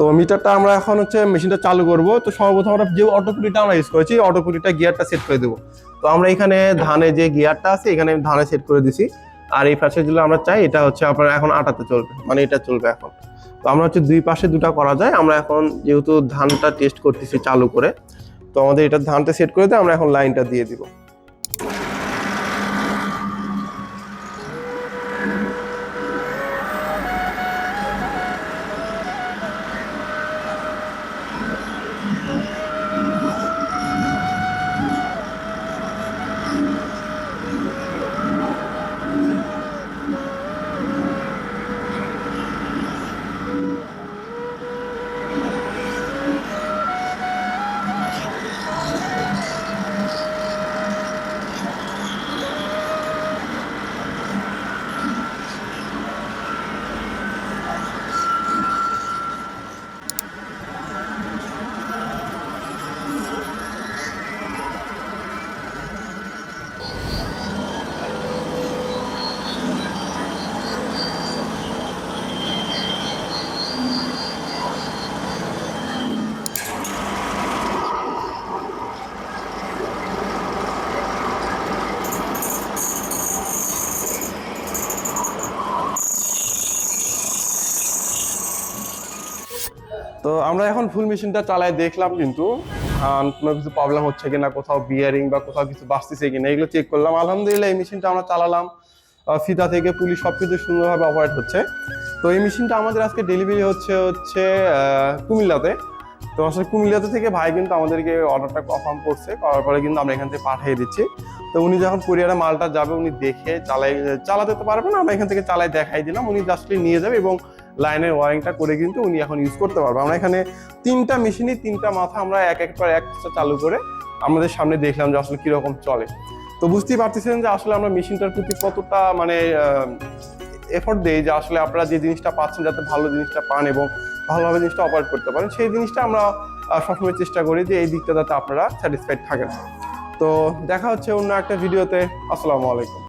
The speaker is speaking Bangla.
তো মিটারটা আমরা এখন হচ্ছে মেশিনটা চালু করব। তো সর্বপ্রথম আমরা যে অটোপুলিটা আমরা ইউজ করেছি অটোপুলিটা গিয়ারটা সেট করে দেবো। তো আমরা এখানে ধানে যে গিয়ারটা আছে এখানে ধানে সেট করে দিছি। আর এই পাশে যেগুলো আমরা চাই এটা হচ্ছে আপনার এখন আটাতে চলবে, মানে এটা চলবে এখন। তো আমরা হচ্ছে দুই পাশে দুটা করা যায়। আমরা এখন যেহেতু ধানটা টেস্ট করতেছি চালু করে, তো আমাদের এটা ধানটা সেট করে দিয়ে আমরা এখন লাইনটা দিয়ে দিব। তো আমরা এখন ফুল মেশিনটা চালায় দেখলাম, কিন্তু কোনো কিছু প্রবলেম হচ্ছে কিনা, কোথাও বিয়ারিং বা কোথাও কিছু বাঁচতেছে কিনা এগুলো চেক করলাম। আলহামদুলিল্লাহ এই মেশিনটা আমরা চালালাম, ফিতা থেকে পুলি সবকিছু সুন্দরভাবে অপারেট হচ্ছে। তো এই মেশিনটা আমাদের আজকে ডেলিভারি হচ্ছে হচ্ছে কুমিল্লাতে। তো আসলে কুমিল্লাতে থেকে ভাই কিন্তু আমাদেরকে অর্ডারটা কনফার্ম করছে, করার পরে কিন্তু আমরা এখান থেকে পাঠিয়ে দিচ্ছি। তো উনি যখন কুরিয়ারে মালটা যাবে উনি দেখে চালাতে তো পারবেন, আমরা এখান থেকে চালাই দেখাই দিলাম, উনি জাস্টলি নিয়ে যাবে এবং লাইনের ওয়ারিংটা করে কিন্তু উনি এখন ইউজ করতে পারবে। আমরা এখানে তিনটা মেশিনই তিনটা মাথা আমরা এক এক পর একটা চালু করে আমাদের সামনে দেখলাম যে আসলে কিরকম চলে। তো বুঝতেই পারতেছেন যে আসলে আমরা মেশিনটার প্রতি কতটা মানে এফোর্ট দেই যে আসলে আপনারা যে জিনিসটা পাচ্ছেন যাতে ভালো জিনিসটা পান এবং ভালোভাবে জিনিসটা অপারেট করতে পারেন, সেই জিনিসটা আমরা সবসময় চেষ্টা করি যে এই দিকটা যাতে আপনারা স্যাটিসফাইড থাকেন। তো দেখা হচ্ছে অন্য একটা ভিডিওতে। আসসালামু আলাইকুম।